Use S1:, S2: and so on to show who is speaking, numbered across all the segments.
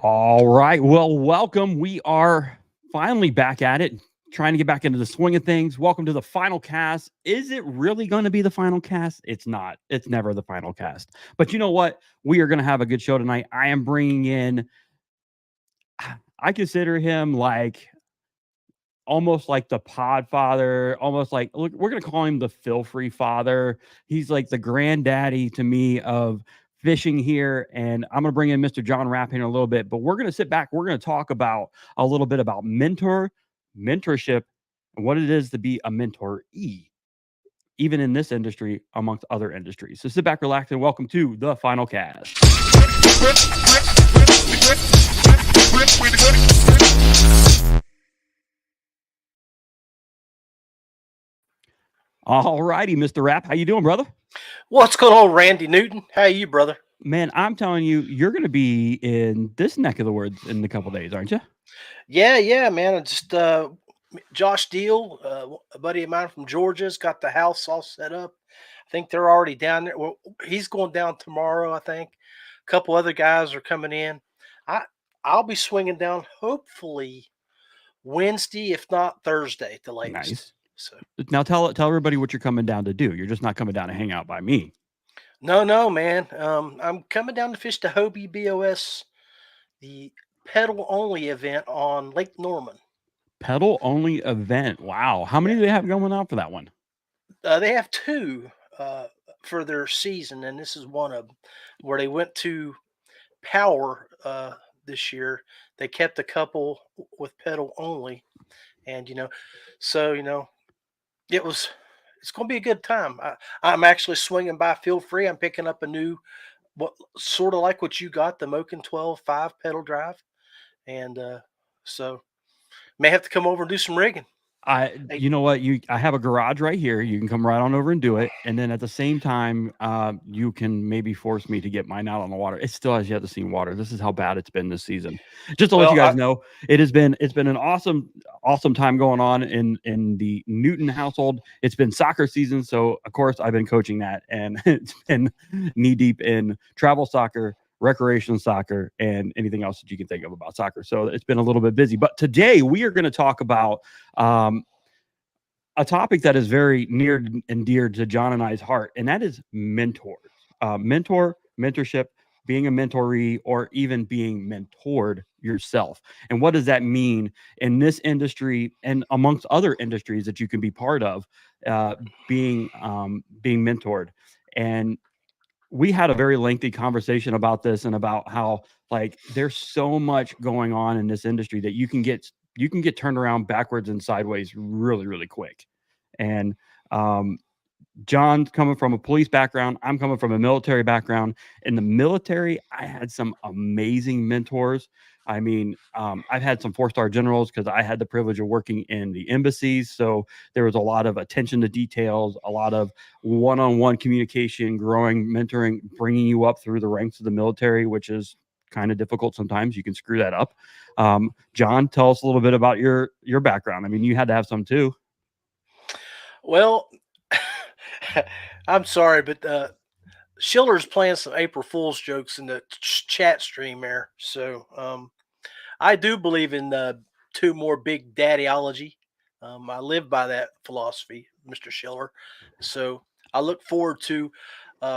S1: All right. Well, welcome. We are finally back at it, trying to get back into the swing of things. Welcome to the final cast. Is it really going to be the final cast? It's not. It's never the final cast. But you know what? We are going to have a good show tonight. I am bringing in, I consider him like almost like the pod father, almost like look, we're gonna call him the feel free father. He's like the granddaddy to me of fishing here. And I'm gonna bring in Mr. John Rapp in a little bit, but we're gonna sit back, we're gonna talk about a little bit about mentorship, and what it is to be a mentoree, even in this industry amongst other industries. So sit back, relax, and welcome to the final cast. All righty, Mr. Rapp, how you doing, brother?
S2: What's going on, Randy Newton? How you, brother?
S1: Man, I'm telling you, you're going to be in this neck of the woods in a couple days, aren't you?
S2: Yeah, man. I just Josh Deal, a buddy of mine from Georgia's got the house all set up. I think they're already down there. Well, he's going down tomorrow. I think a couple other guys are coming in. I I'll be swinging down hopefully Wednesday, if not Thursday, at the latest.
S1: Nice.
S2: So
S1: Now tell everybody what you're coming down to do. You're just not coming down to hang out by me.
S2: no, man. I'm coming down to fish the Hobie BOS, the pedal only event on Lake Norman.
S1: Pedal only event. Wow. How many
S2: Yeah.
S1: do they have going on for that one?
S2: They have two for their season, and this is one of them where they went to power this year. They kept a couple with pedal only, and so it was. It's going to be a good time. I'm actually swinging by. Feel free. I'm picking up a new, what sort of like what you got, the Moken 12.5 pedal drive, and so may have to come over and do some rigging. Hey,
S1: You know what, I have a garage right here. You can come right on over and do it, and then at the same time, you can maybe force me to get mine out on the water. It still has yet to see water. This is how bad it's been this season. Just to let you
S2: well,
S1: guys know, it's been an awesome time going on in the Newton household. It's been soccer season, so of course I've been coaching that, and it's been knee deep in travel soccer, recreational soccer, and anything else that you can think of about soccer. So it's been a little bit busy. But today we are going to talk about um, a topic that is very near and dear to John and I's heart, and that is mentors. Mentorship, being a mentoree, or even being mentored yourself. And what does that mean in this industry and amongst other industries that you can be part of, uh, being mentored? And we had a very lengthy conversation about this and about how like there's so much going on in this industry that you can get turned around backwards and sideways really really quick. And um, John's coming from a police background. I'm coming from a military background. In the military, I had some amazing mentors. I mean, I've had some four-star generals because I had the privilege of working in the embassies. So there was a lot of attention to details, a lot of one-on-one communication, growing, mentoring, bringing you up through the ranks of the military, which is kind of difficult sometimes. You can screw that up. John, tell us a little bit about your background. I mean, you had to have some too.
S2: well, I'm sorry, but Schiller's playing some April Fool's jokes in the chat stream there. So I do believe in two more big daddyology. I live by that philosophy, Mr. Schiller. So I look forward to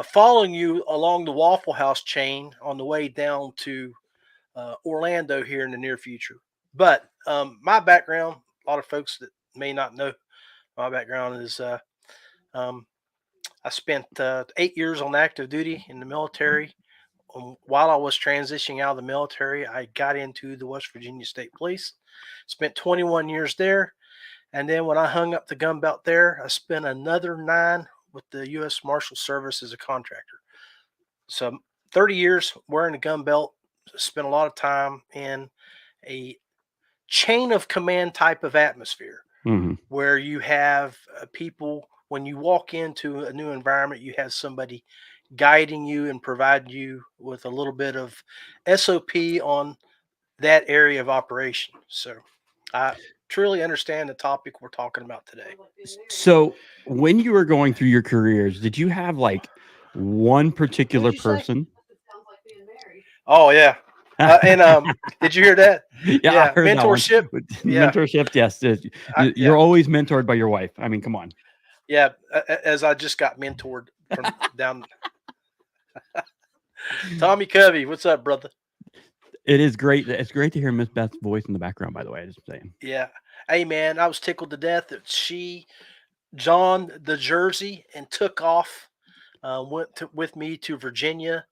S2: following you along the Waffle House chain on the way down to Orlando here in the near future. But my background, a lot of folks that may not know my background is um, I spent 8 years on active duty in the military. While I was transitioning out of the military, I got into the West Virginia State Police. Spent 21 years there. And then when I hung up the gun belt there, I spent another 9 with the U.S. Marshal Service as a contractor. So 30 years wearing a gun belt, spent a lot of time in a chain of command type of atmosphere
S1: Hmm.
S2: where you have people, when you walk into a new environment, you have somebody guiding you and providing you with a little bit of SOP on that area of operation. So I truly understand the topic we're talking about today.
S1: So when you were going through your careers, did you have like one
S2: What'd
S1: particular
S2: you say?
S1: person?
S2: Oh yeah. And did you hear that?
S1: Yeah, I
S2: Yeah,
S1: heard that one.
S2: mentorship. Yeah,
S1: Mentorship, yes.
S2: yeah,
S1: You're always mentored by your wife. I mean, come on.
S2: yeah. As I just got mentored from down Tommy Covey. What's up, brother?
S1: It is great. It's great to hear Miss Beth's voice in the background, by the way. Just saying.
S2: Yeah. Hey, man, I was tickled to death that she John the Jersey and took off. With me to Virginia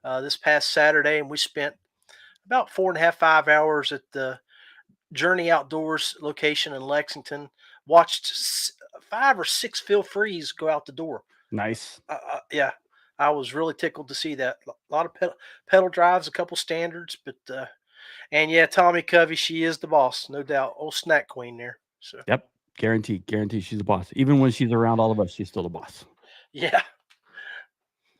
S2: this past Saturday, and we spent about 4.5, 5 hours at the Journey Outdoors location in Lexington. Watched 5 or 6 Phil Freeze go out the door.
S1: Nice.
S2: Yeah, I was really tickled to see that. A lot of pedal drives, a couple standards, but and yeah, Tommy Covey, she is the boss, no doubt. Old snack queen there. So
S1: Yep. Guarantee. Guarantee she's the boss. Even when she's around all of us, she's still the boss.
S2: yeah.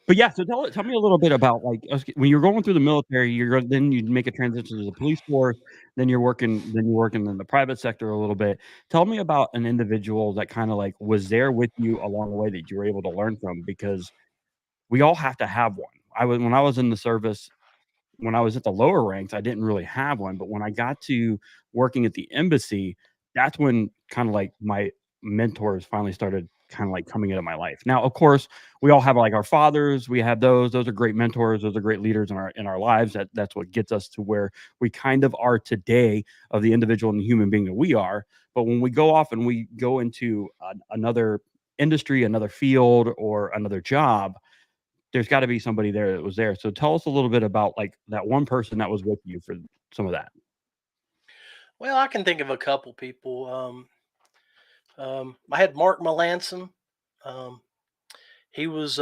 S1: But yeah, so tell me a little bit about like when you're going through the military, then you make a transition to the police force, then you're working in the private sector a little bit. Tell me about an individual that kind of like was there with you along the way that you were able to learn from because we all have to have one. When I was in the service, when I was at the lower ranks, I didn't really have one, but when I got to working at the embassy, that's when kind of like my mentors finally started kind of like coming into my life. Now, of course, we all have like our fathers, we have those. Those are great mentors, those are great leaders in our lives. That's what gets us to where we kind of are today of the individual and the human being that we are. But when we go off and we go into another industry, another field, or another job, there's got to be somebody there that was there. So tell us a little bit about like that one person that was with you for some of that.
S2: Well, I can think of a couple people. I had Mark Melanson. Um, he was,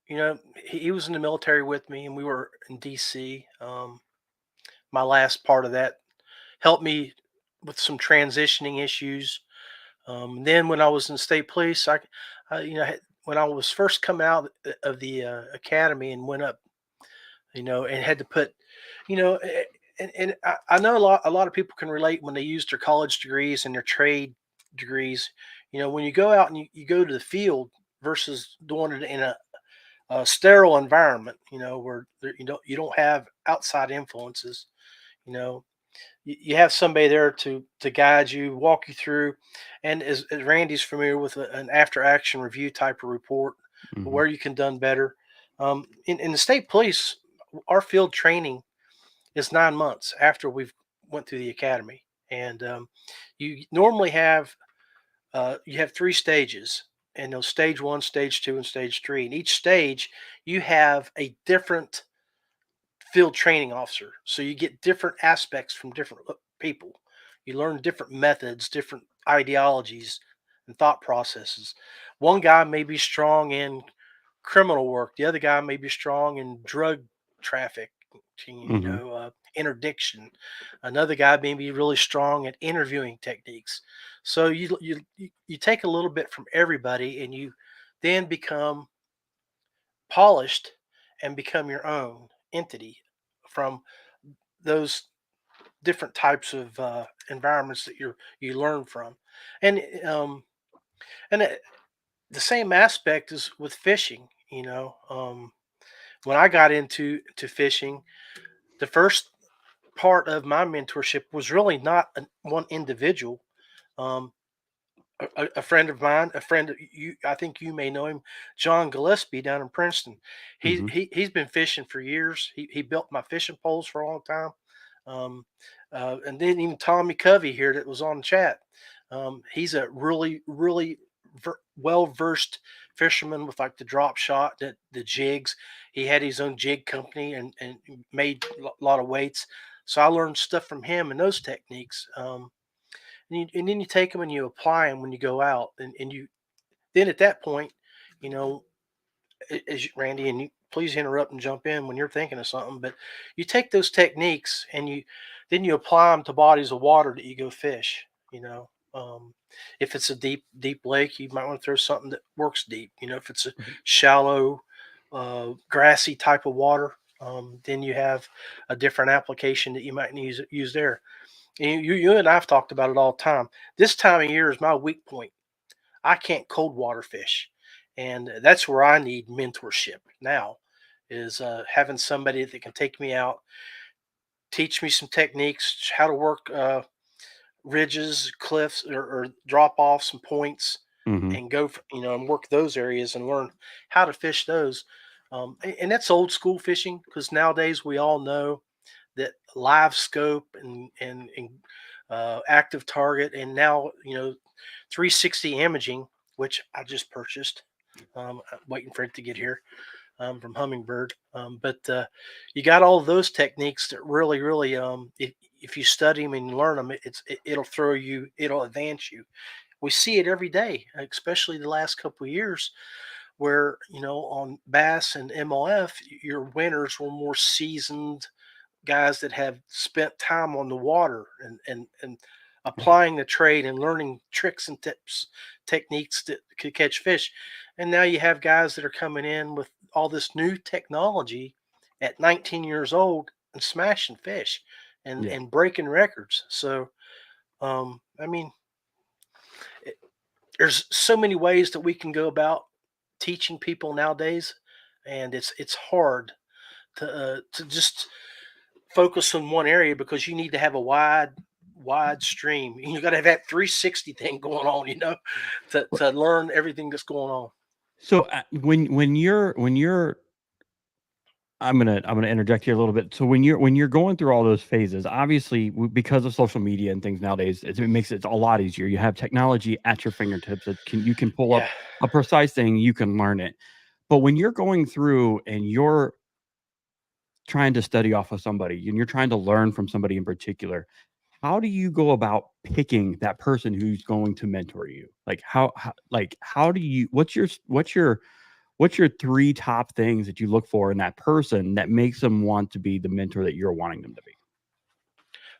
S2: he was in the military with me, and we were in D.C. My last part of that helped me with some transitioning issues. Then when I was in state police, when I was first coming out of the academy and went up, and had to put, you know, and I know a lot of people can relate when they use their college degrees and their trade degrees. When you go out and you go to the field versus doing it in a sterile environment, where you don't have outside influences. You know, you have somebody there to guide you, walk you through, and as Randy's familiar with an after action review type of report
S1: Hmm.
S2: where you can done better. In the state police, our field training is 9 months after we've went through the academy, and you normally have you have 3 stages, and those stage one, stage two, and stage three. And each stage, you have a different field training officer. So you get different aspects from different people. You learn different methods, different ideologies, and thought processes. One guy may be strong in criminal work. The other guy may be strong in drug traffic,
S1: Hmm.
S2: interdiction. Another guy may be really strong at interviewing techniques. So you take a little bit from everybody, and you then become polished and become your own entity from those different types of environments that you learn from. And um and it, the same aspect is with fishing. When I got into fishing, the first part of my mentorship was really not one individual. um a friend of mine, a friend of you, I think you may know him, John Gillespie down in Princeton. He,
S1: Hmm.
S2: he he's been fishing for years. He built my fishing poles for a long time. Um, and then even Tommy Covey here that was on the chat. He's a really well versed fisherman with like the drop shot, the jigs. He had his own jig company and made a lot of weights. So I learned stuff from him and those techniques. And then you take them and you apply them when you go out, and you then at that point, you know, as Randy, and you please interrupt and jump in when you're thinking of something, but you take those techniques and you apply them to bodies of water that you go fish. If it's a deep lake, you might want to throw something that works deep. If it's a
S1: Right.
S2: shallow, grassy type of water, then you have a different application that you might use there. And you and I've talked about it all the time. This time of year is my weak point. I can't cold water fish, and that's where I need mentorship now. is having somebody that can take me out, teach me some techniques, how to work ridges, cliffs, or drop offs and points,
S1: Hmm.
S2: and go, and work those areas and learn how to fish those. And that's old school fishing, because nowadays we all know that live scope and active target, and now 360 imaging, which I just purchased. Waiting for it to get here from Hummingbird. But you got all those techniques that really, really, if you study them and learn them, it'll throw you, it'll advance you. We see it every day, especially the last couple of years, where on bass and MLF, your winners were more seasoned guys that have spent time on the water and applying the trade and learning tricks and tips, techniques that could catch fish. And now you have guys that are coming in with all this new technology at 19 years old and smashing fish and
S1: Yeah.
S2: and breaking records. So I mean, it, there's so many ways that we can go about teaching people nowadays, and it's hard to just focus on one area, because you need to have a wide stream. You got to have that 360 thing going on, to learn everything that's going on.
S1: So when you're I'm gonna interject here a little bit. So when you're going through all those phases, obviously because of social media and things nowadays, it makes it a lot easier. You have technology at your fingertips. You can pull up
S2: Yeah.
S1: a precise thing, you can learn it. But when you're going through and you're trying to study off of somebody and you're trying to learn from somebody in particular, how do you go about picking that person who's going to mentor you? Like how do you what's your three top things that you look for in that person that makes them want to be the mentor that you're wanting them to be?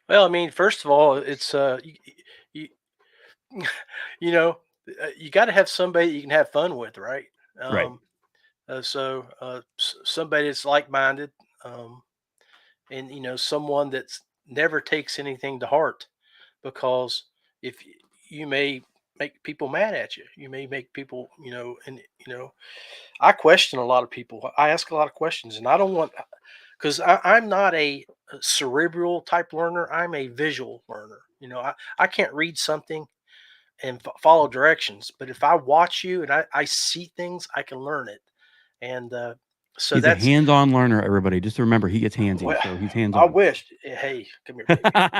S2: Well, I mean, first of all, it's you, you know, you got to have somebody you can have fun with, right?
S1: Right.
S2: Somebody that's like-minded, um, and someone that's never takes anything to heart, because if you may make people mad at you, you may make people, and I question a lot of people. I ask a lot of questions, and I don't want, because I'm not a cerebral type learner. I'm a visual learner. I can't read something and follow directions, but if I watch you and I see things, I can learn it. And so
S1: He's a
S2: that's,
S1: hands-on learner, everybody. Just remember he gets handsy,
S2: well,
S1: so he's
S2: I
S1: hands-on.
S2: wish. Hey, come here, baby.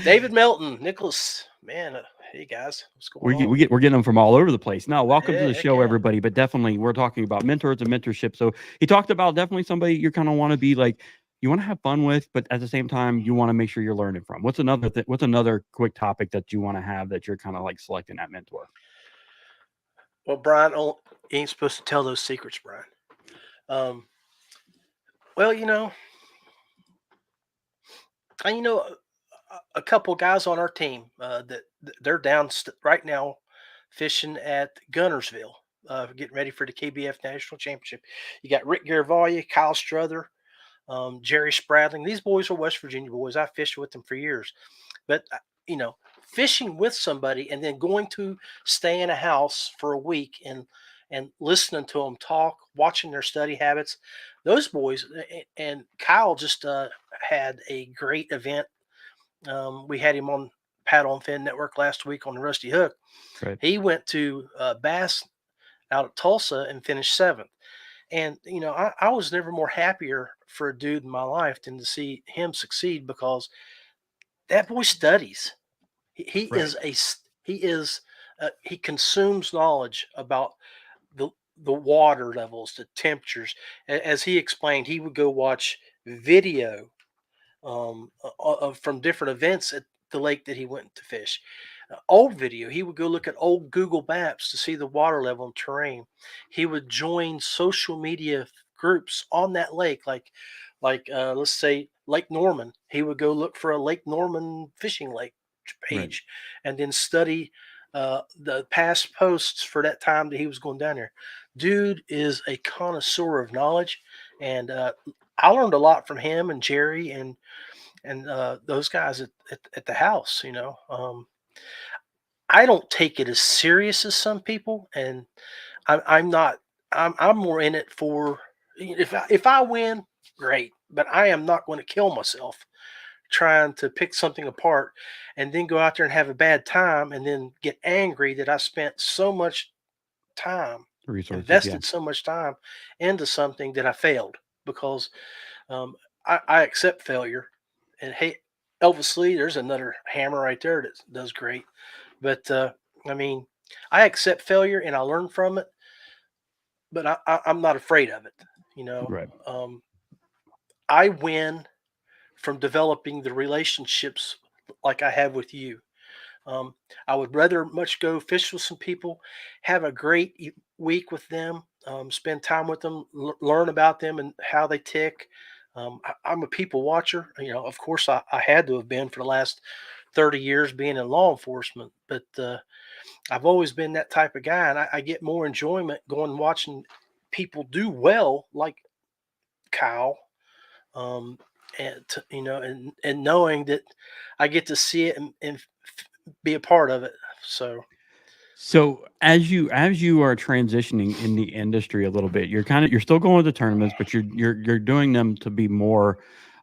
S2: David Melton, Nicholas, man. Hey guys, what's going on?
S1: We're getting them from all over the place. No, welcome to
S2: Yeah,
S1: the
S2: heck
S1: show,
S2: yeah.
S1: everybody. But definitely, we're talking about mentors and mentorship. So he talked about definitely somebody you kind of want to be like, you want to have fun with, but at the same time, you want to make sure you're learning from. What's another quick topic that you want to have that you're kind of like selecting that mentor?
S2: Well, Brian, you ain't supposed to tell those secrets, Brian. Um, well, a couple guys on our team they're down right now fishing at Gunnersville, getting ready for the KBF National Championship. You got Rick Garavaglia, Kyle Struther, Jerry Spradling. These boys are West Virginia boys. I fished with them for years. But fishing with somebody and then going to stay in a house for a week and listening to them talk, watching their study habits. Those boys and Kyle just had a great event. We had him on Paddle and Fin Network last week on the Rusty Hook.
S1: Right.
S2: He went to Bass out of Tulsa and finished seventh. And I was never more happier for a dude in my life than to see him succeed, because that boy studies. He
S1: Right.
S2: is he consumes knowledge about the the water levels, the temperatures. As he explained, he would go watch video from different events at the lake that he went to fish. Old video, he would go look at old Google Maps to see the water level and terrain. He would join social media groups on that lake, like let's say Lake Norman. He would go look for a Lake Norman fishing lake
S1: Right.
S2: page, and then study the past posts for that time that he was going down there. Dude is a connoisseur of knowledge, and I learned a lot from him and Jerry and those guys at the house. I don't take it as serious as some people, and I'm not. I'm more in it for, if I win, great, but I am not going to kill myself trying to pick something apart and then go out there and have a bad time and then get angry that I spent so much time,
S1: Resources, yeah.
S2: invested so much time into something that I failed because I accept failure. And hey, Elvis Lee, there's another hammer right there that does great. But I mean, I accept failure and I learn from it, but I'm not afraid of it. You know,
S1: Right.
S2: um, I win from developing the relationships like I have with you. Um, I would rather much go fish with some people, have a great week with them, spend time with them, learn about them and how they tick. I'm a people watcher. Of course, I had to have been for the last 30 years being in law enforcement, but I've always been that type of guy, and I get more enjoyment going watching people do well, like Kyle, um, and knowing that I get to see it and be a part of it. So
S1: So as you are transitioning in the industry a little bit, you're still going to tournaments, but you're doing them to be more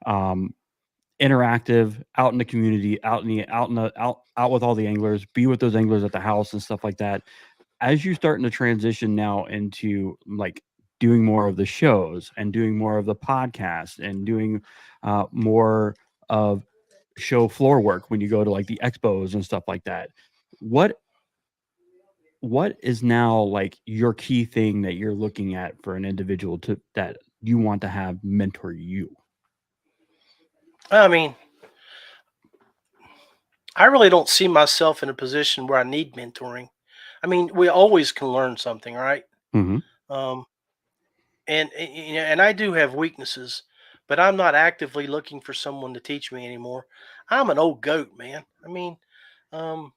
S1: um, interactive, out in the community, out with all the anglers, be with those anglers at the house and stuff like that. As you starting to transition now into like doing more of the shows and doing more of the podcast and doing more of show floor work when you go to like the expos and stuff like that, what what is now like your key thing that you're looking at for an individual to that you want to have mentor you?
S2: I mean, I really don't see myself in a position where I need mentoring. I mean, we always can learn something, right?
S1: Hmm.
S2: Um, and I do have weaknesses, but I'm not actively looking for someone to teach me anymore. I'm an old goat, man. I mean, um,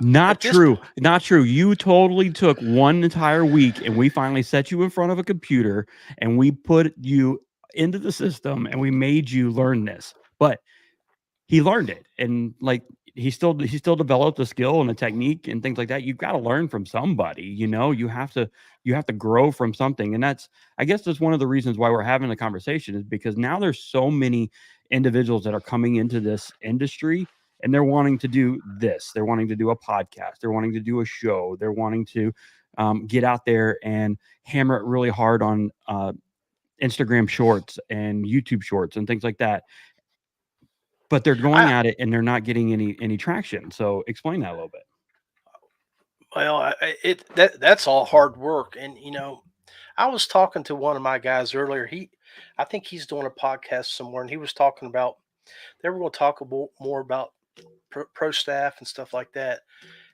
S1: Not
S2: at this
S1: true. Not true. You totally took one entire week and we finally set you in front of a computer and we put you into the system and we made you learn this. But he learned it and like he still developed a skill and a technique and things like that. You've got to learn from somebody, you have to grow from something. And I guess that's one of the reasons why we're having the conversation, is because now there's so many individuals that are coming into this industry and they're wanting to do this, they're wanting to do a podcast, they're wanting to do a show, they're wanting to get out there and hammer it really hard on Instagram shorts and YouTube shorts and things like that, but they're going
S2: I
S1: at it and they're not getting any traction. So explain that a little bit.
S2: well, that's all hard work, and I was talking to one of my guys earlier. I think he's doing a podcast somewhere, and he was talking about they were going to talk more about pro staff and stuff like that.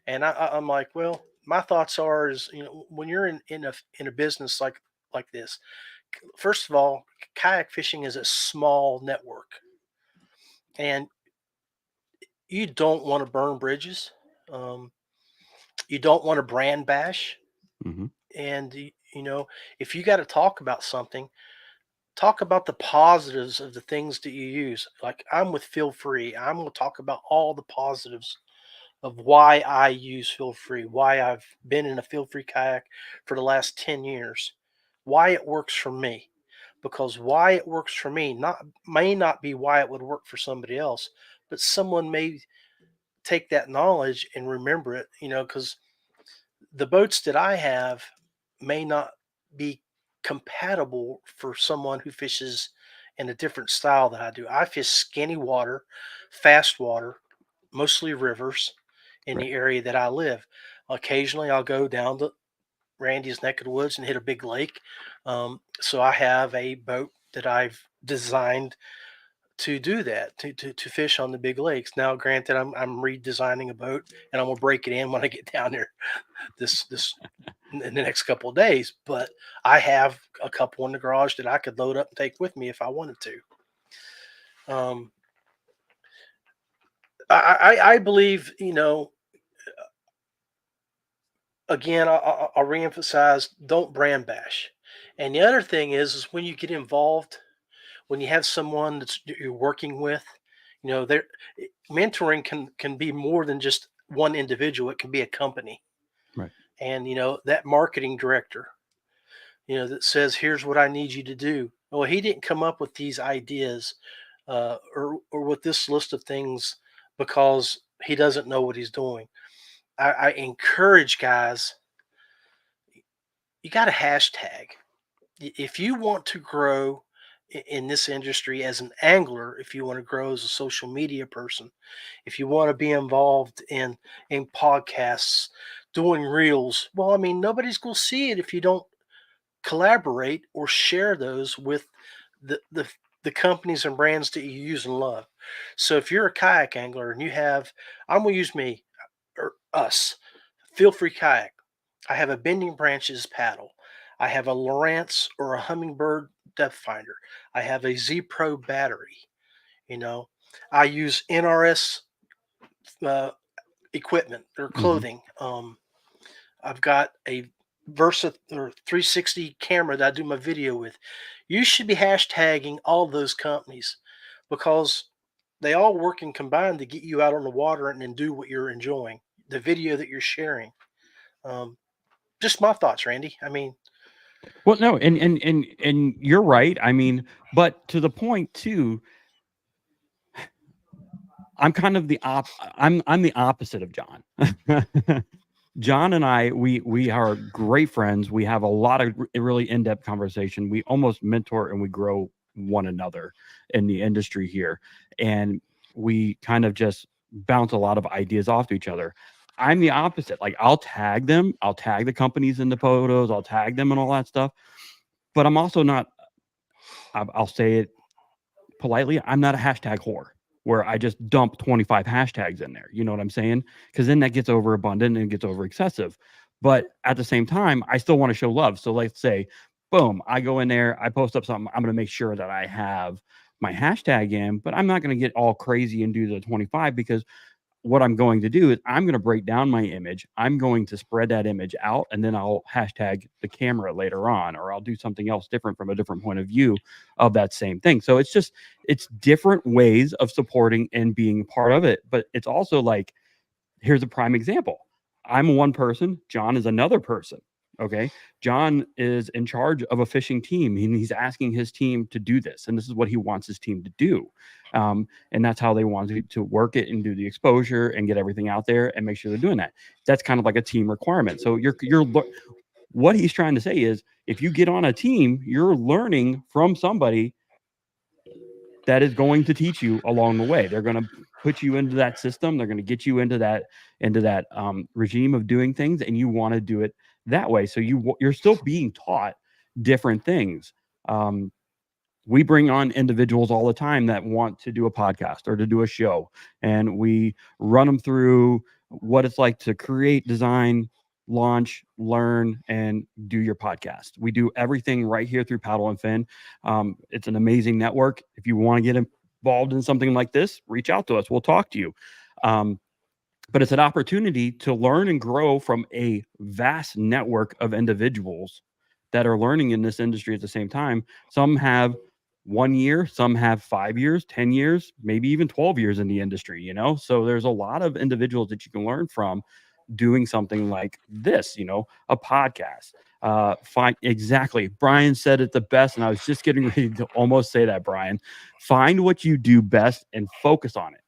S2: And I'm like, well, my thoughts are is when you're in a business like this, first of all, kayak fishing is a small network, and you don't want to burn bridges. Um, you don't want to brand bash,
S1: Hmm.
S2: and if you got to talk about something, talk about the positives of the things that you use. Like I'm with Feel Free, I'm going to talk about all the positives of why I use Feel Free, why I've been in a Feel Free kayak for the last 10 years, why it works for me. Because why it works for me may not be why it would work for somebody else, but someone may take that knowledge and remember it, because the boats that I have may not be compatible for someone who fishes in a different style that I do. I fish skinny water, fast water, mostly rivers in
S1: Right.
S2: the area that I live. Occasionally, I'll go down to Randy's neck of the woods and hit a big lake. So I have a boat that I've designed to do that, to fish on the big lakes. Now, granted, I'm redesigning a boat and I'm gonna break it in when I get down there this in the next couple of days. But I have a couple in the garage that I could load up and take with me if I wanted to. Um, I believe, again, I'll reemphasize, don't brand bash. And the other thing is when you get involved, when you have someone that you're working with, there mentoring can be more than just one individual. It can be a company,
S1: Right.
S2: and that marketing director. that says, here's what I need you to do. Well, he didn't come up with these ideas or with this list of things because he doesn't know what he's doing. I encourage guys, you got to hashtag. If you want to grow in this industry as an angler, if you want to grow as a social media person, if you want to be involved in podcasts, doing reels, well, I mean, nobody's going to see it if you don't collaborate or share those with the the the companies and brands that you use and love. So if you're a kayak angler and you have, I'm gonna use me or us, Feel Free Kayak. I have a bending branches paddle. I have a Lowrance or a Hummingbird depth finder. I have a Z Pro battery. You know, I use NRS uh, equipment or
S1: Hmm.
S2: clothing. I've got a Versa or 360 camera that I do my video with. You should be hashtagging all those companies because they all work and combine to get you out on the water and do what you're enjoying, the video that you're sharing. Um, just my thoughts, Randy. I mean,
S1: Well, no, and you're right. I mean, but to the point too, I'm kind of the I'm the opposite of John. John and I, we are great friends. We have a lot of really in depth conversation. We almost mentor and we grow one another in the industry here, and we kind of just bounce a lot of ideas off to each other. I'm the opposite. Like I'll tag them, I'll tag the companies in the photos, I'll tag them and all that stuff. But I'm also not. I'll say it politely, I'm not a hashtag whore where I just dump 25 hashtags in there. You know what I'm saying? Because then that gets overabundant and it gets over excessive. But at the same time, I still want to show love. So let's say, boom, I go in there, I post up something. I'm going to make sure that I have my hashtag in, but I'm not going to get all crazy and do the 25 because what I'm going to do is I'm going to break down my image. I'm going to spread that image out and then I'll hashtag the camera later on, or I'll do something else different from a different point of view of that same thing. So it's just, it's different ways of supporting and being part of it. But it's also like, here's a prime example. I'm one person, John is another person. Okay. John is in charge of a fishing team and he's asking his team to do this. And this is what he wants his team to do. And that's how they want to work it and do the exposure and get everything out there and make sure they're doing that. That's kind of like a team requirement. So what he's trying to say is if you get on a team, you're learning from somebody that is going to teach you along the way. They're going to put you into that system. They're going to get you into that regime of doing things, and you want to do it that way. So you're still being taught different things. Um, we bring on individuals all the time that want to do a podcast or to do a show, and we run them through what it's like to create, design, launch, learn, and do your podcast. We do everything right here through Paddle and Fin. It's an amazing network. If you want to get involved in something like this, reach out to us. We'll talk to you. Um, but it's an opportunity to learn and grow from a vast network of individuals that are learning in this industry at the same time. Some have 1 year, some have 5 years, 10 years, maybe even 12 years in the industry, you know? So there's a lot of individuals that you can learn from doing something like this, you know, a podcast. Find exactly. Brian said it the best, and I was just getting ready to almost say that, Brian. Find what you do best and focus on it.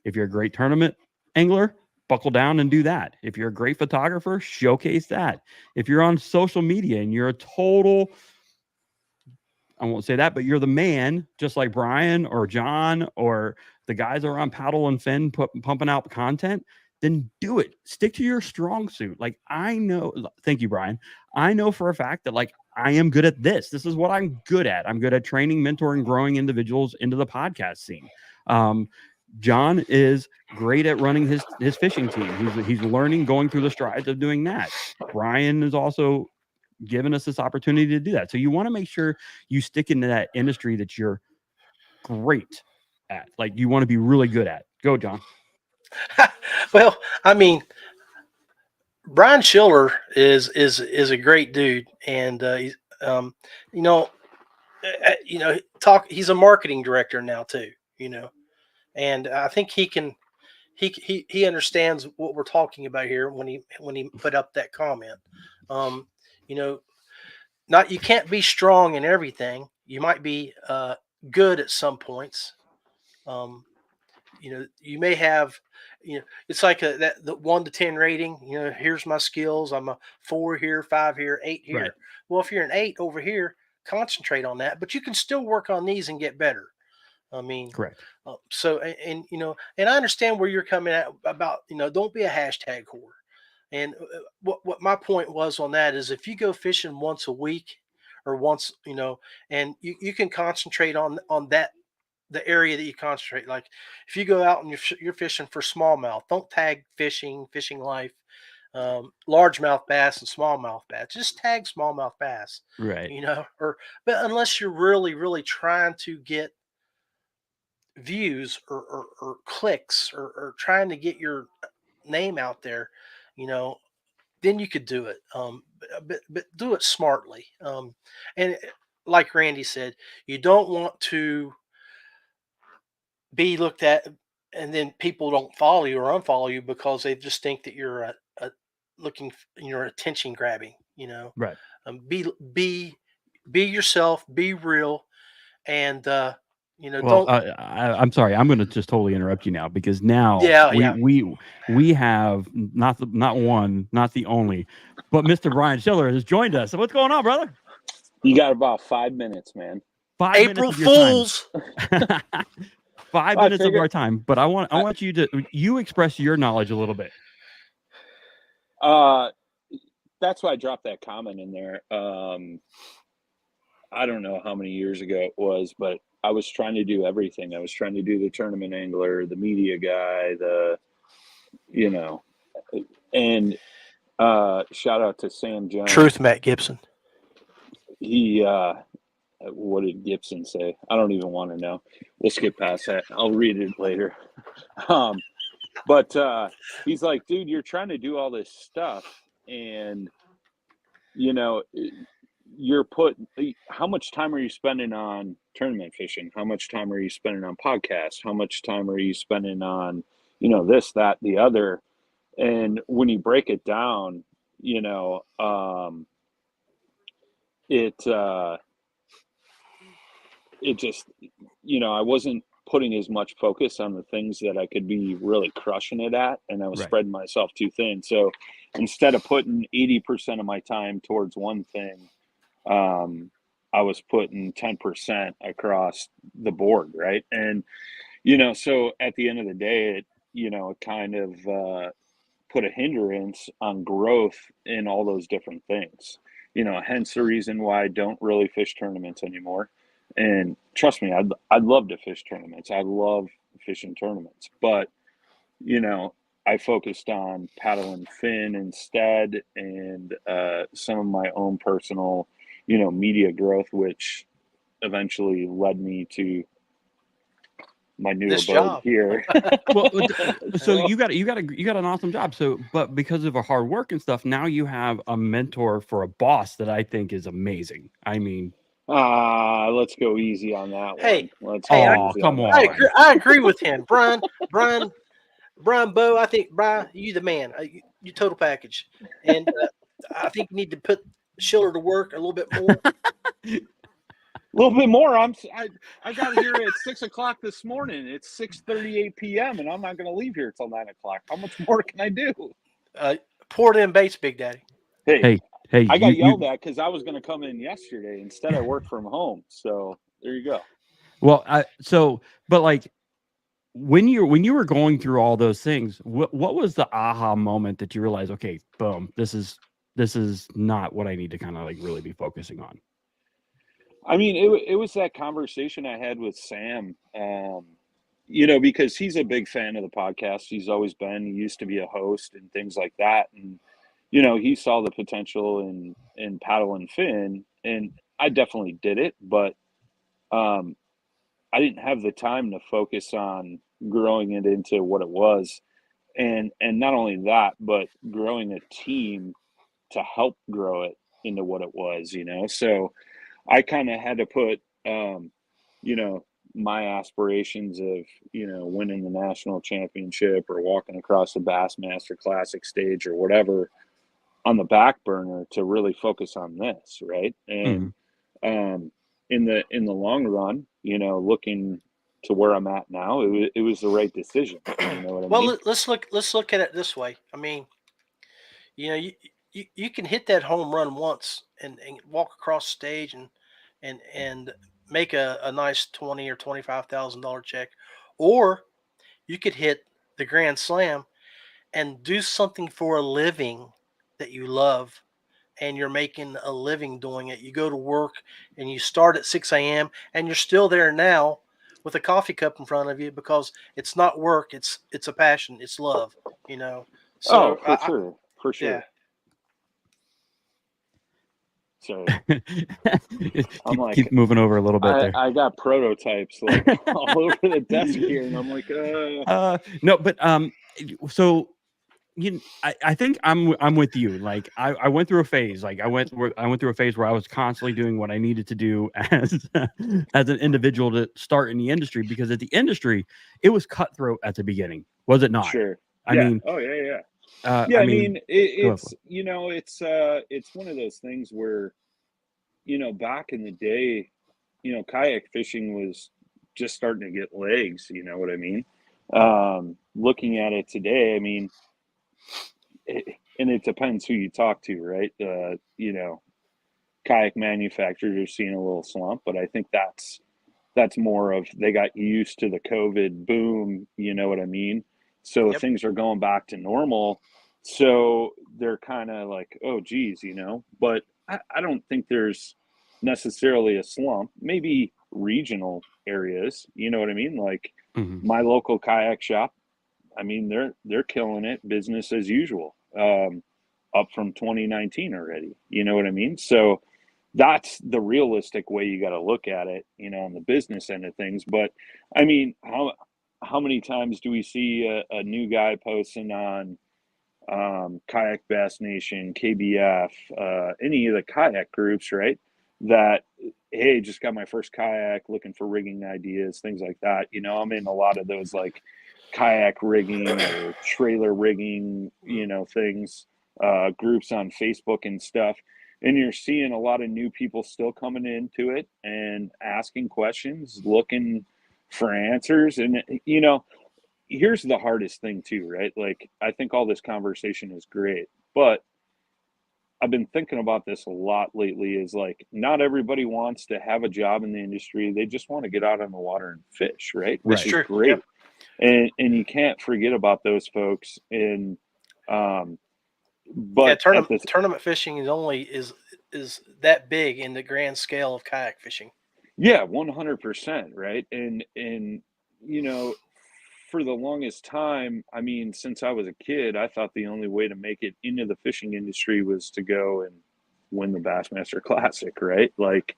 S1: If you're a great tournament angler, buckle down and do that. If you're a great photographer, showcase that. If you're on social media and you're a total, I won't say that, but you're the man, just like Brian or John or the guys that are on Paddle and Fin pumping out content, then do it. Stick to your strong suit. Like I know, thank you, Brian. I know for a fact that like I am good at this. This is what I'm good at. I'm good at training, mentoring, growing individuals into the podcast scene. Um, John is great at running his fishing team. He's learning, going through the strides of doing that. Brian is also given us this opportunity to do that. So you want to make sure you stick into that industry that you're great at. Like you want to be really good at. Go, John.
S2: well, I mean, Brian Schiller is a great dude, and he's you know talk. He's a marketing director now too. And I think he understands what we're talking about here when he put up that comment. Um, you know, not, you can't be strong in everything. You might be good at some points. Um, you may have, it's like the 1 to 10 rating. Here's my skills. I'm a 4 here, 5 here, 8
S1: Right.
S2: here. Well, if you're an 8 over here, concentrate on that. But you can still work on these and get better. I mean,
S1: Correct.
S2: so and I understand where you're coming at about don't be a hashtag whore. And what my point was on that is if you go fishing once a week or once, and you can concentrate on that, the area that you concentrate. Like if you go out and you're fishing for smallmouth, don't tag fishing life, largemouth bass and smallmouth bass. Just tag smallmouth bass,
S1: Right.
S2: or but unless you're really really trying to get views or clicks or trying to get your name out there, you know, then you could do it. But do it smartly. And like Randy said, you don't want to be looked at and then people don't follow you or unfollow you because they just think that you're a looking, you're attention grabbing.
S1: Right.
S2: Be be yourself, be real, and
S1: Well,
S2: don't.
S1: I'm sorry. I'm going to just totally interrupt you now because now
S2: Yeah,
S1: we
S2: yeah.
S1: we have not one, not the only, but Mr. Brian Schiller has joined us. So what's going on, brother?
S3: You got about 5 minutes, man.
S1: 5 minutes
S2: April
S1: of your time.
S2: Fools.
S1: 5 minutes of our time, but I want you to express your knowledge a little bit.
S3: That's why I dropped that comment in there. I don't know how many years ago it was, but I was trying to do everything. I was trying to do the tournament angler, the media guy, and shout out to Sam Jones.
S2: Truth, Matt Gibson.
S3: He, what did Gibson say? I don't even want to know. We'll skip past that. I'll read it later. But he's like, dude, you're trying to do all this stuff, and you're how much time are you spending on tournament fishing? How much time are you spending on podcasts? How much time are you spending on, this, that, the other? And when you break it down, it just, I wasn't putting as much focus on the things that I could be really crushing it at, and I was
S1: Right.
S3: spreading myself too thin. So instead of putting 80% of my time towards one thing, I was putting 10% across the board, right? And so at the end of the day, it kind of put a hindrance on growth in all those different things. Hence the reason why I don't really fish tournaments anymore. And trust me, I'd love to fish tournaments. I love fishing tournaments, but I focused on paddle and fin instead, and some of my own personal, media growth, which eventually led me to my new
S2: This
S3: abode
S2: job.
S3: here.
S1: Well, so you got an awesome job. So, but because of a hard work and stuff, now you have a mentor for a boss that I think is amazing. I mean,
S3: Let's go easy on that
S2: Hey,
S3: one. Let's
S2: hey,
S3: go easy
S1: come
S3: on
S1: on.
S3: that one.
S2: I agree with him, Brian Bowe. I think Brian, you the man. You total package, and I think you need to put Schiller to work a little bit more.
S3: A little bit more. I got here at 6:00 this morning. It's 6:38 p.m. and I'm not going to leave here till 9:00. How much more can I do?
S2: Pour it in baits, Big Daddy.
S1: Hey,
S3: I got yelled at because I was going to come in yesterday. Instead, I worked from home. So there you go.
S1: Well, but like when you were going through all those things, what was the aha moment that you realized, okay, boom, this is not what I need to kind of like really be focusing on?
S3: I mean, it was that conversation I had with Sam, because he's a big fan of the podcast. He's always been. He used to be a host and things like that. And, he saw the potential in paddle and fin, and I definitely did it. But I didn't have the time to focus on growing it into what it was. And not only that, but growing a team to help grow it into what it was, So I kind of had to put, my aspirations of, winning the national championship or walking across the Bassmaster Classic stage or whatever, on the back burner to really focus on this, right? And in the long run, looking to where I'm at now, it was the right decision. You know what I
S2: Well,
S3: mean?
S2: let's look at it this way. I mean, you can hit that home run once and walk across the stage and make a nice $20,000 or $25,000 check, or you could hit the grand slam and do something for a living that you love, and you're making a living doing it. You go to work and you start at 6 a.m. and you're still there now with a coffee cup in front of you because it's not work, it's a passion, it's love, you know.
S3: Oh,
S2: So
S3: for sure, for
S2: yeah.
S3: sure. So I'm
S1: keep
S3: like,
S1: moving over a little bit there.
S3: I got prototypes like all over the desk here, and I'm like,
S1: No, but so I think I'm with you. Like I went through a phase. Like I went through a phase where I was constantly doing what I needed to do as as an individual to start in the industry, because at the industry it was cutthroat at the beginning, was it not?
S3: sure,
S1: I
S3: yeah,
S1: mean,
S3: oh yeah, yeah, yeah.
S1: I
S3: I
S1: mean,
S3: mean,
S1: go for
S3: it's one of those things where back in the day, kayak fishing was just starting to get legs. You know what I mean? Looking at it today, I mean, and it depends who you talk to, right? Kayak manufacturers are seeing a little slump, but I think that's more of they got used to the COVID boom. You know what I mean? So
S2: Yep.
S3: things are going back to normal. So they're kind of like, oh, geez, But I don't think there's necessarily a slump. Maybe regional areas. You know what I mean? Like
S1: it.
S3: my local kayak shop. I mean, they're killing it, business as usual. Up from 2019 already. You know what I mean? So that's the realistic way you got to look at it, on the business end of things. But I mean, how many times do we see a new guy posting on Kayak Bass Nation, KBF, any of the kayak groups, right? That, hey, just got my first kayak, looking for rigging ideas, things like that. I'm in a lot of those like kayak rigging or trailer rigging, things, groups on Facebook and stuff. And you're seeing a lot of new people still coming into it and asking questions, looking for answers. And, here's the hardest thing too, right? Like, I think all this conversation is great, but I've been thinking about this a lot lately is like, not everybody wants to have a job in the industry. They just want to get out on the water and fish, right?
S2: It's
S3: Which is
S2: true. Yep.
S3: great. And you can't forget about those folks. And,
S2: Yeah,
S3: but at this,
S2: tournament fishing is that big in the grand scale of kayak fishing.
S3: yeah, 100%. Right. And, you know, for the longest time, I mean, since I was a kid, I thought the only way to make it into the fishing industry was to go and win the Bassmaster Classic, right? Like,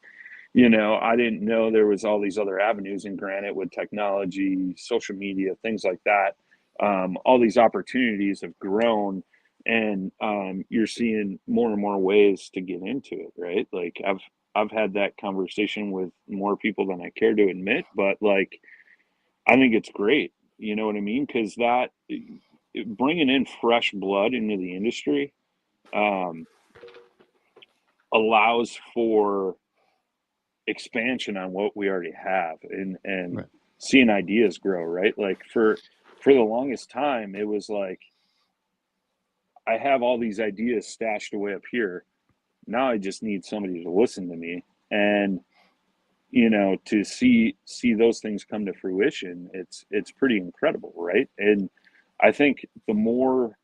S3: I didn't know there was all these other avenues. And granted, with technology, social media, things like that, all these opportunities have grown, and you're seeing more and more ways to get into it, right? Like I've had that conversation with more people than I care to admit, but like I think it's great. You know what I mean? Because bringing in fresh blood into the industry um, allows for expansion on what we already have, and
S1: Right.
S3: seeing ideas grow. Right? Like for the longest time, it was like I have all these ideas stashed away up here. Now I just need somebody to listen to me, and to see those things come to fruition, it's pretty incredible, right? And I think the more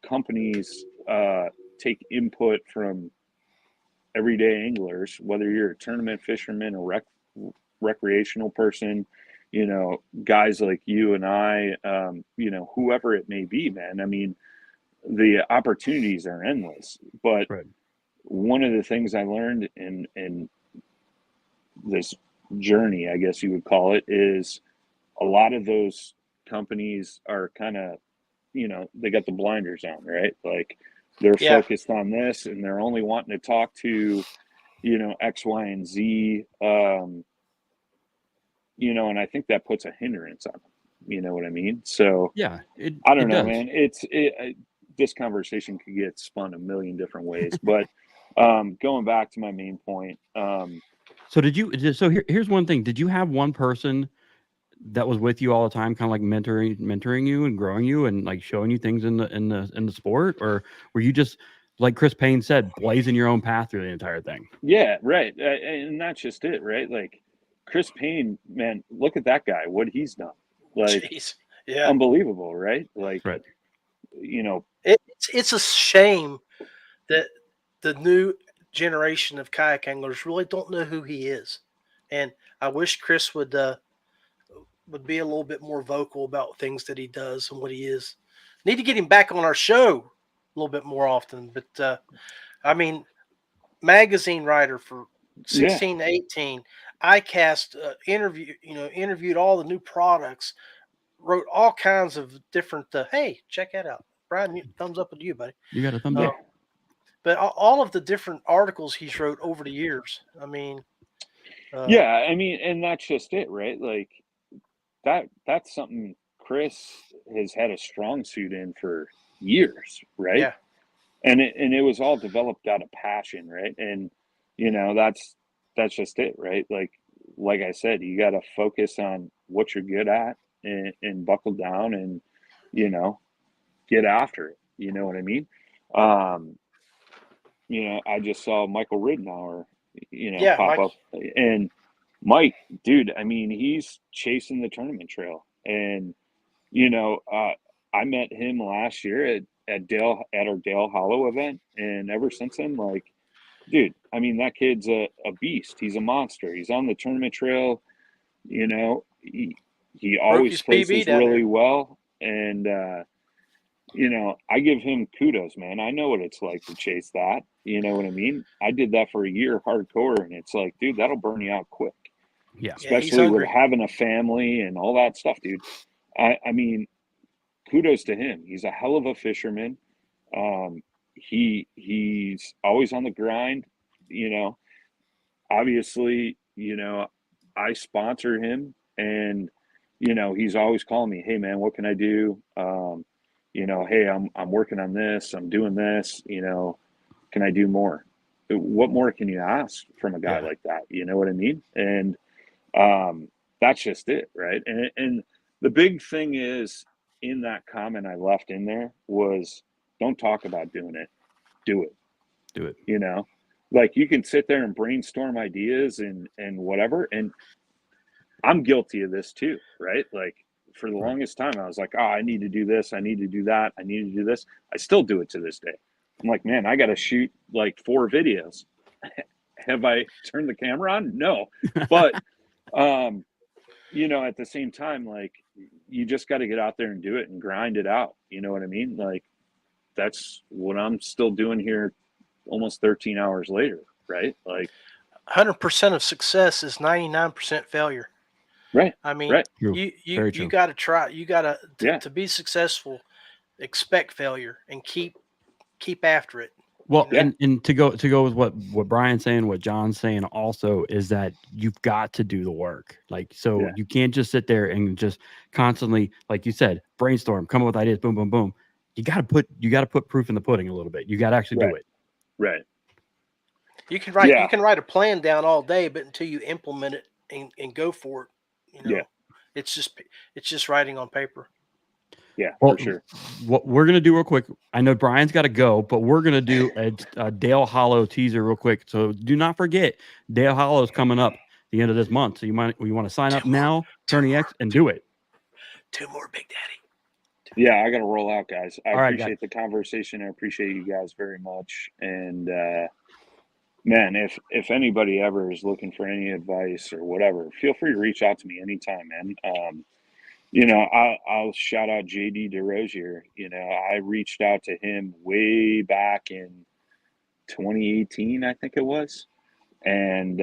S3: companies take input from everyday anglers, whether you're a tournament fisherman or recreational person, guys like you and I, whoever it may be, man. I mean, the opportunities are endless. But
S1: Right.
S3: one of the things I learned in this journey, I guess you would call it, is a lot of those companies are kind of, they got the blinders on, right? Like they're
S2: Yeah.
S3: focused on this and they're only wanting to talk to, X, Y, and Z, and I think that puts a hindrance on them. You know what I mean? So
S1: Yeah,
S3: I don't
S1: it
S3: know,
S1: does.
S3: man. this conversation could get spun a million different ways, but going back to my main point.
S1: So here's one thing. Did you have one person that was with you all the time, kind of like mentoring you and growing you and like showing you things in the sport? Or were you just, like Chris Payne said, blazing your own path through the entire thing?
S3: Yeah, right. And that's just it, right? Like Chris Payne, man, look at that guy, what he's done. Like,
S2: Jeez. Yeah.
S3: unbelievable, right? Like,
S1: Right.
S3: you know,
S2: It's a shame that the new generation of kayak anglers really don't know who he is. And I wish Chris would be a little bit more vocal about things that he does and what he is. Need to get him back on our show a little bit more often. But I mean, magazine writer for
S3: yeah,
S2: 16 to 18, ICAST interviewed all the new products, wrote all kinds of different. Hey, check that out, Brian. Thumbs up with you, buddy.
S1: You got a thumbs
S3: Yeah.
S1: up.
S2: But all of the different articles he's wrote over the years. I mean,
S3: yeah, I mean, and that's just it, right? Like that's something Chris has had a strong suit in for years, right?
S2: yeah,
S3: And it was all developed out of passion, right? And you know, that's just it, right? Like I said, you got to focus on what you're good at and buckle down and, you know, get after it. You know what I mean? Um, you know, I just saw Michael Ridenour, you know,
S2: yeah,
S3: pop
S2: Mike.
S3: up, and Mike, dude, I mean, he's chasing the tournament trail, and you know, I met him last year at our Dale Hollow event, and ever since then, like, dude, I mean, that kid's a beast. He's a monster. He's on the tournament trail. You know, he
S2: Broke
S3: always
S2: his PB
S3: places
S2: down
S3: really
S2: there.
S3: well, and you know, I give him kudos, man. I know what it's like to chase that. You know what I mean? I did that for a year hardcore, and it's like, dude, that'll burn you out quick,
S1: Yeah.
S2: Yeah, he's
S3: especially with
S2: hungry.
S3: having a family and all that stuff, dude. I mean, kudos to him. He's a hell of a fisherman. He's always on the grind. You know, obviously, you know, I sponsor him, and you know, he's always calling me, "Hey, man, what can I do?" You know, "Hey, I'm working on this. I'm doing this. You know, can I do more?" What more can you ask from a guy
S1: Yeah.
S3: like that? You know what I mean? And um, that's just it, right? And the big thing is, in that comment I left in there was, don't talk about doing it, do it.
S1: Do it.
S3: You know, like you can sit there and brainstorm ideas and whatever. And I'm guilty of this too, right? Like for the
S1: Right.
S3: longest time, I was like, oh, I need to do this, I need to do that, I need to do this. I still do it to this day. I'm like, man, I got to shoot like 4 videos. Have I turned the camera on? No, but um, you know, at the same time, like you just got to get out there and do it and grind it out. You know what I mean? Like that's what I'm still doing here almost 13 hours later, right? Like,
S2: 100% of success is 99% failure.
S3: right,
S2: I mean,
S3: right.
S1: True. Very
S2: you
S1: true.
S2: got to try. You got
S3: Yeah.
S2: to be successful. Expect failure and keep after it.
S1: Well,
S3: Yeah.
S1: and to go with what Brian's saying, what John's saying also is that you've got to do the work. Like, so
S3: Yeah.
S1: you can't just sit there and just constantly, like you said, brainstorm, come up with ideas, boom, boom, boom. You got to put proof in the pudding a little bit. You got to actually do
S3: Right.
S1: it.
S3: Right.
S2: You can
S3: Yeah.
S2: write a plan down all day, but until you implement it and go for it, you know,
S3: Yeah.
S2: it's just writing on paper.
S3: Yeah,
S1: Well,
S3: for sure.
S1: what we're gonna do real quick. I know Brian's got to go, but we're gonna do a Dale Hollow teaser real quick. So do not forget, Dale Hollow is coming up the end of this month. So you want to sign up now, turn the X, and do it.
S2: 2 more, Big Daddy.
S3: Yeah, I got to roll out, guys. I
S1: All right,
S3: appreciate the conversation. I appreciate you guys very much. And man, if anybody ever is looking for any advice or whatever, feel free to reach out to me anytime, man. You know, I'll shout out JD DeRozier. You know, I reached out to him way back in 2018, I think it was, and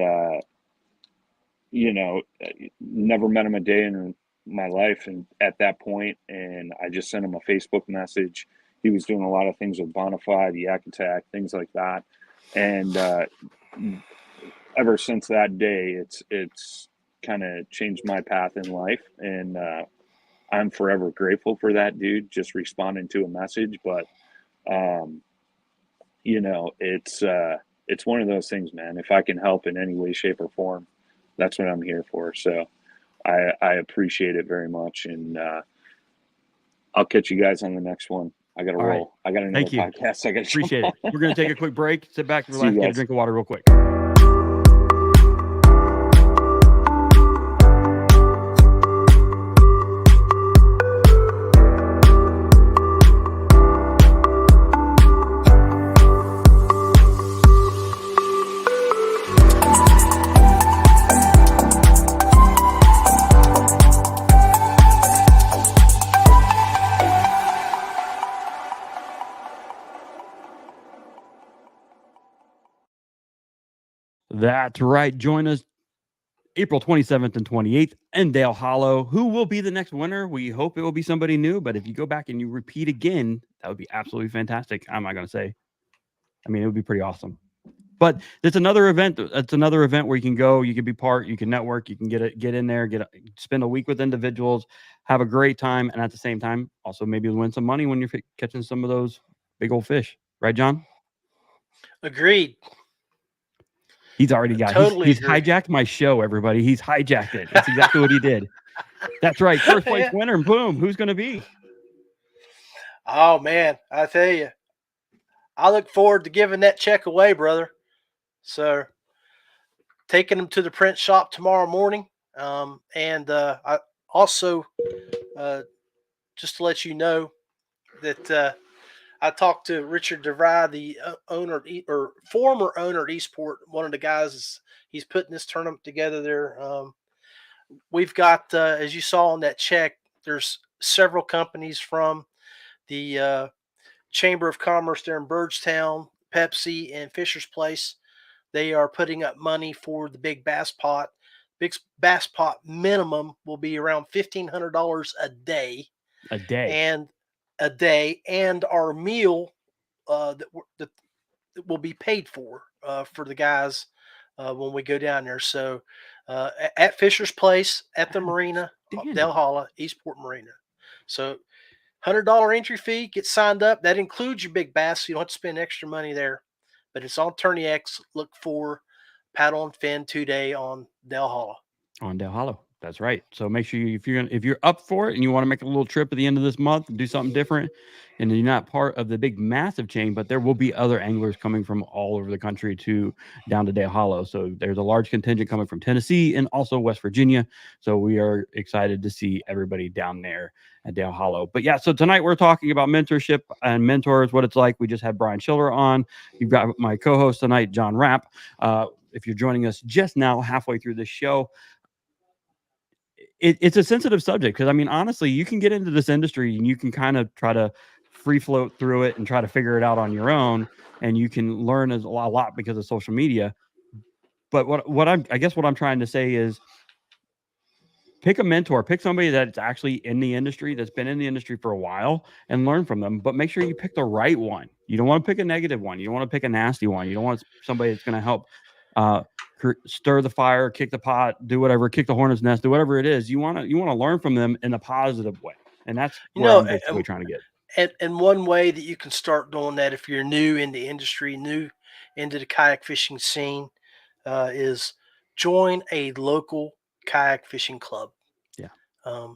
S3: you know, never met him a day in my life, and at that point, and I just sent him a Facebook message. He was doing a lot of things with Bonafide, Yak Attack, things like that, and ever since that day, it's kind of changed my path in life, and I'm forever grateful for that dude just responding to a message. But You know, it's one of those things, man. If I can help in any way, shape, or form, that's what I'm here for. So I appreciate it very much, and I'll catch you guys on the next one. I got to roll.
S1: Right.
S3: I got another
S1: Thank you.
S3: podcast. I got to
S1: Appreciate it. We're going to take a quick break. Sit back, relax, get a drink of water real quick. That's right. Join us April 27th and 28th in Dale Hollow. Who will be the next winner? We hope it will be somebody new, but if you go back and you repeat again, that would be absolutely fantastic. I'm not going to say. I mean, it would be pretty awesome. But it's another event. It's another event where you can go, you can be part, you can network, you can get in there, spend a week with individuals, have a great time, and at the same time, also maybe win some money when you're catching some of those big old fish. Right, John?
S2: Agreed.
S1: He's already got. He's hijacked my show. Everybody, he's hijacked it. That's exactly what he did. That's right. First place winner. Boom. Who's going to be?
S2: Oh man, I tell you, I look forward to giving that check away, brother. So, taking them to the print shop tomorrow morning, and I also, just to let you know that I talked to Richard DeVry, the owner or former owner at Eastport. One of the guys he's putting this tournament together there. We've got, as you saw on that check, there's several companies from the Chamber of Commerce there in Birdstown, Pepsi, and Fisher's Place. They are putting up money for the big bass pot. Big bass pot minimum will be around $1,500 a day. And our meal that will be paid for the guys when we go down there. So at Fisher's Place, at the marina, Dale Hollow, Eastport Marina. So $100 entry fee, get signed up. That includes your big bass, so you don't have to spend extra money there. But it's on Tourney X. Look for Paddle and Fin 2-day on Dale Hollow.
S1: On Dale Hollow. That's right. So make sure if you're up for it and you want to make a little trip at the end of this month and do something different, and you're not part of the big massive chain, but there will be other anglers coming from all over the country down to Dale Hollow. So there's a large contingent coming from Tennessee and also West Virginia. So we are excited to see everybody down there at Dale Hollow. But yeah, so tonight we're talking about mentorship and mentors, what it's like. We just had Brian Schiller on. You've got my co-host tonight, John Rapp. If you're joining us just now, halfway through this show, it's a sensitive subject because, I mean, honestly, you can get into this industry and you can kind of try to free float through it and try to figure it out on your own, and you can learn a lot because of social media. But what I'm trying to say is pick a mentor, pick somebody that's actually in the industry, that's been in the industry for a while, and learn from them. But make sure you pick the right one. You don't want to pick a negative one. You don't want to pick a nasty one. You don't want somebody that's going to help stir the fire, kick the pot, do whatever, kick the hornet's nest, do whatever it is. You want to learn from them in a positive way, and that's what I'm basically trying to get.
S2: And one way that you can start doing that if you're new in the industry, new into the kayak fishing scene, is join a local kayak fishing club.
S1: Yeah,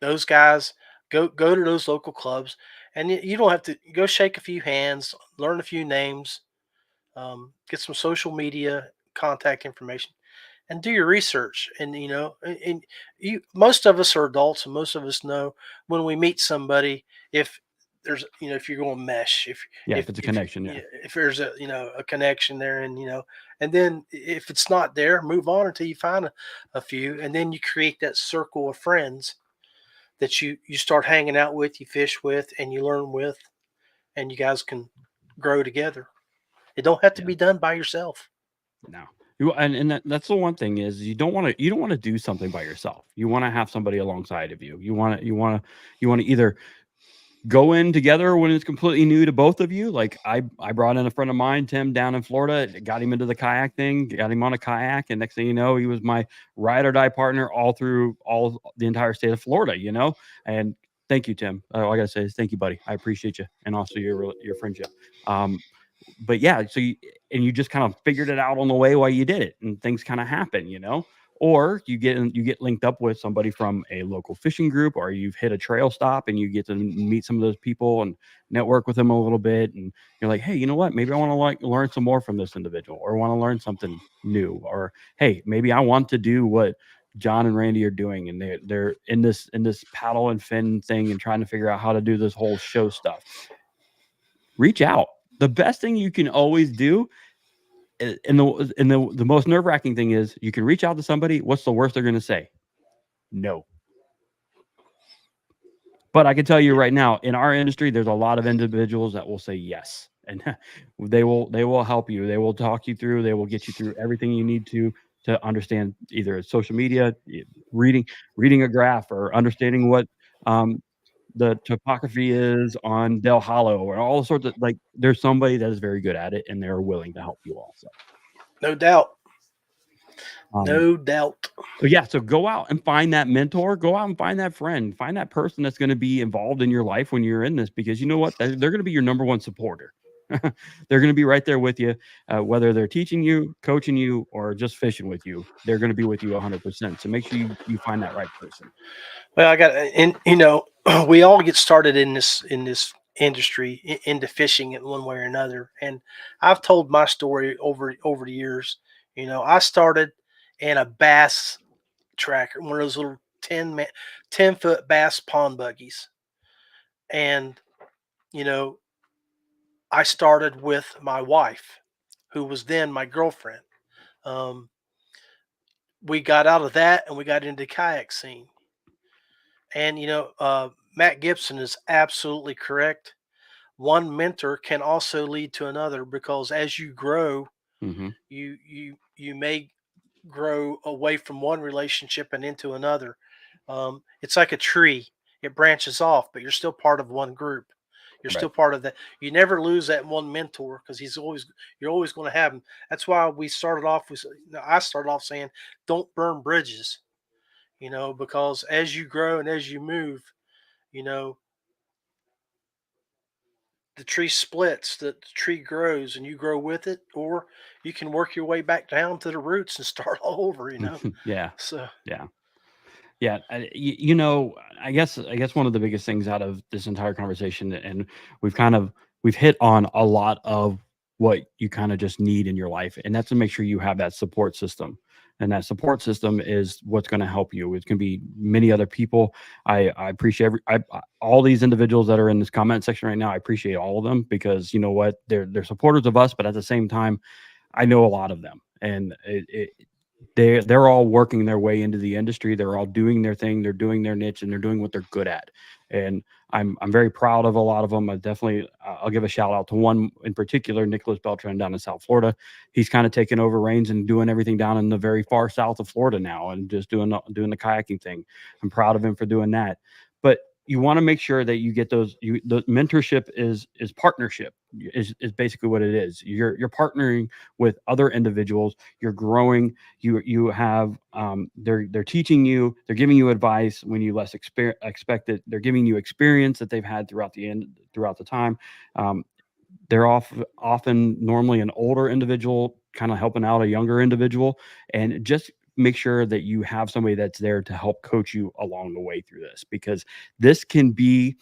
S2: those guys go to those local clubs, and you don't have to go shake a few hands, learn a few names, get some social media contact information, and do your research. And most of us are adults, and most of us know when we meet somebody, if there's if you're going to mesh, if
S1: it's a connection,
S2: if there's a a connection there, and and then if it's not there, move on until you find a few, and then you create that circle of friends that you start hanging out with, you fish with, and you learn with, and you guys can grow together. It don't have to be done by yourself.
S1: No. And that's the one thing is you don't want to do something by yourself. You want to have somebody alongside of you. You want to either go in together when it's completely new to both of you. Like I brought in a friend of mine, Tim, down in Florida, got him into the kayak thing, got him on a kayak, and next thing you know, he was my ride or die partner all through the entire state of Florida, and Thank you, Tim. All I gotta say is thank you, buddy. I appreciate you, and also your friendship. Um, but yeah, so you just kind of figured it out on the way while you did it, and things kind of happen, or you get linked up with somebody from a local fishing group, or you've hit a trail stop and you get to meet some of those people and network with them a little bit, and you're like, hey, you know what, maybe I want to like learn some more from this individual, or want to learn something new, or hey, maybe I want to do what John and Randy are doing, and they're in this paddle and fin thing and trying to figure out how to do this whole show stuff. Reach out. The best thing you can always do, and the most nerve-wracking thing is, you can reach out to somebody. What's the worst they're going to say? No. But I can tell you right now, in our industry, there's a lot of individuals that will say yes, and they will help you. They will talk you through. They will get you through everything you need to understand either social media, reading a graph, or understanding what the topography is on Del Hollow, or all sorts of, like, there's somebody that is very good at it, and they're willing to help you also.
S2: No doubt.
S1: Um,
S2: No doubt.
S1: So yeah, so go out and find that mentor, go out and find that friend, find that person that's going to be involved in your life when you're in this, because you know what, they're going to be your number one supporter. They're going to be right there with you, whether they're teaching you, coaching you, or just fishing with you. They're going to be with you 100%. So make sure you find that right person.
S2: Well, I got, and we all get started in this industry, into fishing in one way or another. And I've told my story over the years. I started in a bass tracker, one of those little 10-foot bass pond buggies. And, I started with my wife, who was then my girlfriend. Um, we got out of that and we got into the kayak scene. And, Matt Gibson is absolutely correct. One mentor can also lead to another, because as you grow,
S1: Mm-hmm.
S2: you may grow away from one relationship and into another. It's like a tree; it branches off, but you're still part of one group. You're
S1: Right.
S2: still part of that. You never lose that one mentor, because you're always going to have him. That's why I started off saying, don't burn bridges. Because as you grow and as you move, you know, the tree splits, the tree grows, and you grow with it, or you can work your way back down to the roots and start all over.
S1: Yeah.
S2: So
S1: Yeah. Yeah, I guess one of the biggest things out of this entire conversation, and we've hit on a lot of what you kind of just need in your life, and that's to make sure you have that support system. And that support system is what's going to help you. It can be many other people. I appreciate all these individuals that are in this comment section right now. I appreciate all of them, because you know what, they're supporters of us, but at the same time, I know a lot of them, and they're all working their way into the industry. They're all doing their thing. They're doing their niche, and they're doing what they're good at. And I'm very proud of a lot of them. I definitely I'll give a shout out to one in particular, Nicholas Beltran down in South Florida. He's kind of taken over reins and doing everything down in the very far south of Florida now, and just doing the kayaking thing. I'm proud of him for doing that. But you want to make sure that you get those. The mentorship is partnership, is basically what it is. You're partnering with other individuals. You're growing. You have they're teaching you. They're giving you advice when you less expect it. They're giving you experience that they've had throughout the time. They're often normally an older individual kind of helping out a younger individual, and just make sure that you have somebody that's there to help coach you along the way through this, because this can be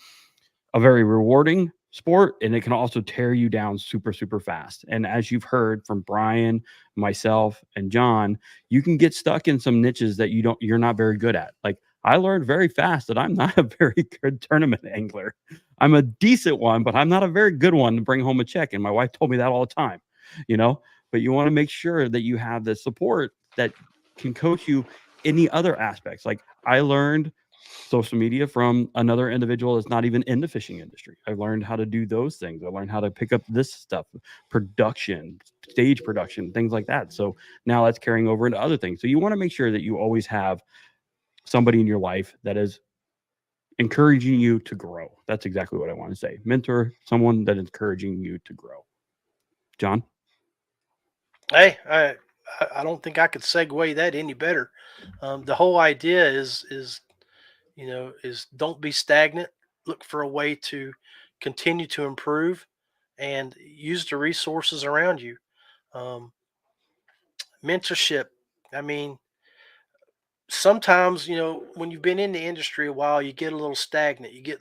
S1: a very rewarding sport, and it can also tear you down super, super fast. And as you've heard from Brian, myself, and John, you can get stuck in some niches that you're not very good at. Like, I learned very fast that I'm not a very good tournament angler. I'm a decent one, but I'm not a very good one to bring home a check. And my wife told me that all the time, you know. But you want to make sure that you have the support that can coach you in the other aspects. Like, I learned social media from another individual that's not even in the fishing industry. I learned how to do those things. I learned how to pick up this stuff, production, stage production, things like that. So now that's carrying over into other things. So you want to make sure that you always have somebody in your life that is encouraging you to grow. That's exactly what I want to say. Mentor, someone that is encouraging you to grow. John?
S2: hey, I don't think I could segue that any better. The whole idea is don't be stagnant. look for a way to continue to improve and use the resources around you. Um, mentorship. I mean, sometimes, when you've been in the industry a while, you get a little stagnant. You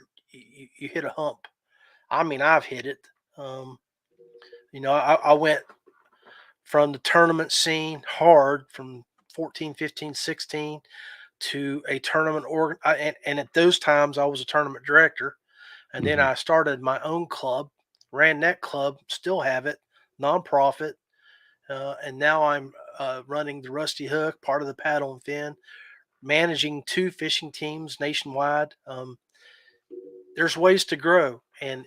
S2: hit a hump. I mean, I've hit it. Um, I went from the tournament scene hard from 14, 15, 16 to a tournament and at those times I was a tournament director, and then
S1: Mhm.
S2: I started my own club, ran that club, still have it, nonprofit, and now I'm running the Rusty Hook, part of the Paddle and Fin, managing 2 fishing teams nationwide. There's ways to grow, and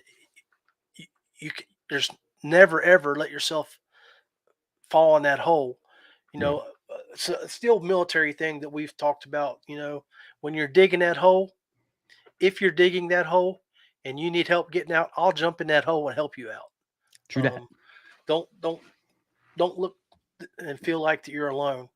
S2: you, there's never ever let yourself fall in that hole.
S1: Yeah.
S2: It's a still military thing that we've talked about. When you're digging that hole, if you're digging that hole and you need help getting out, I'll jump in that hole and help you out.
S1: True that.
S2: Don't look and feel like that you're alone.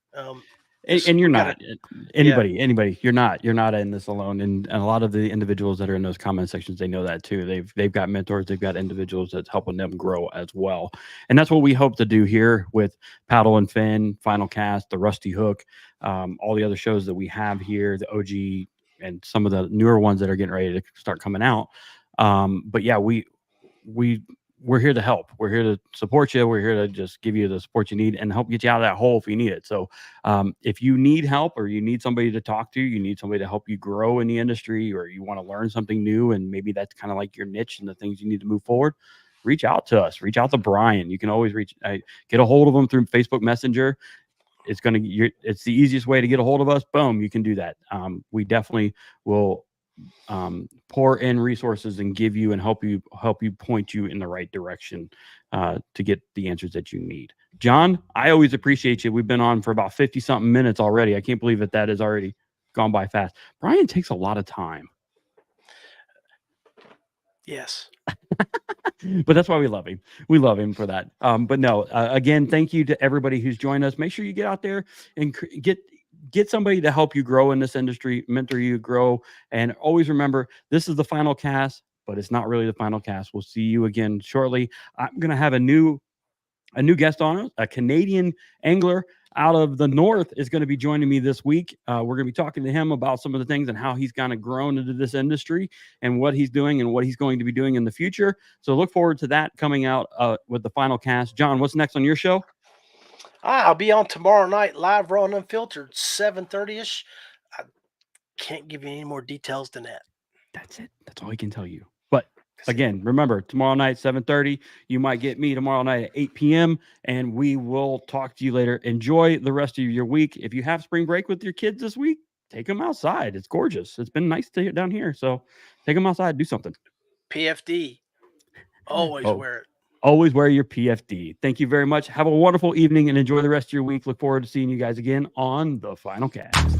S1: And you're
S2: We gotta,
S1: not.
S2: yeah,
S1: Anybody, you're not in this alone. And a lot of the individuals that are in those comment sections, they know that too. They've got mentors, they've got individuals that's helping them grow as well. And that's what we hope to do here with Paddle and Fin, Final Cast, the Rusty Hook, all the other shows that we have here, the OG, and some of the newer ones that are getting ready to start coming out. But yeah, we're here to help. We're here to support you. We're here to just give you the support you need and help get you out of that hole if you need it. So if you need help, or you need somebody to talk to, you need somebody to help you grow in the industry, or you want to learn something new, and maybe that's kind of like your niche and the things you need to move forward, reach out to us. Reach out to Brian. You can always get a hold of him through Facebook Messenger. It's it's the easiest way to get a hold of us. Boom, you can do that. We definitely will pour in resources and give you and help you point you in the right direction to get the answers that you need. John, I always appreciate you. We've been on for about 50 something minutes already. I can't believe that has already gone by fast. Brian takes a lot of time.
S2: yes.
S1: But that's why we love him. We love him for that. But no, again, thank you to everybody who's joined us. Make sure you get out there and get somebody to help you grow in this industry, mentor you, grow. And always remember, this is the final cast, but it's not really the final cast. We'll see you again shortly. I'm going to have a new guest on us, a Canadian angler out of the north is going to be joining me this week. We're going to be talking to him about some of the things and how he's kind of grown into this industry and what he's doing and what he's going to be doing in the future. So look forward to that coming out with the final cast. John, what's next on your show?
S2: I'll be on tomorrow night, live, raw and unfiltered, 7:30ish. I can't give you any more details than that.
S1: That's it. That's all he can tell you. But again, remember, tomorrow night, 7:30. You might get me tomorrow night at 8 p.m. and we will talk to you later. Enjoy the rest of your week. If you have spring break with your kids this week, take them outside. It's gorgeous. It's been nice to down here. So take them outside, do something.
S2: PFD. Always wear it.
S1: Always wear your PFD. Thank you very much. Have a wonderful evening and enjoy the rest of your week. Look forward to seeing you guys again on the final cast.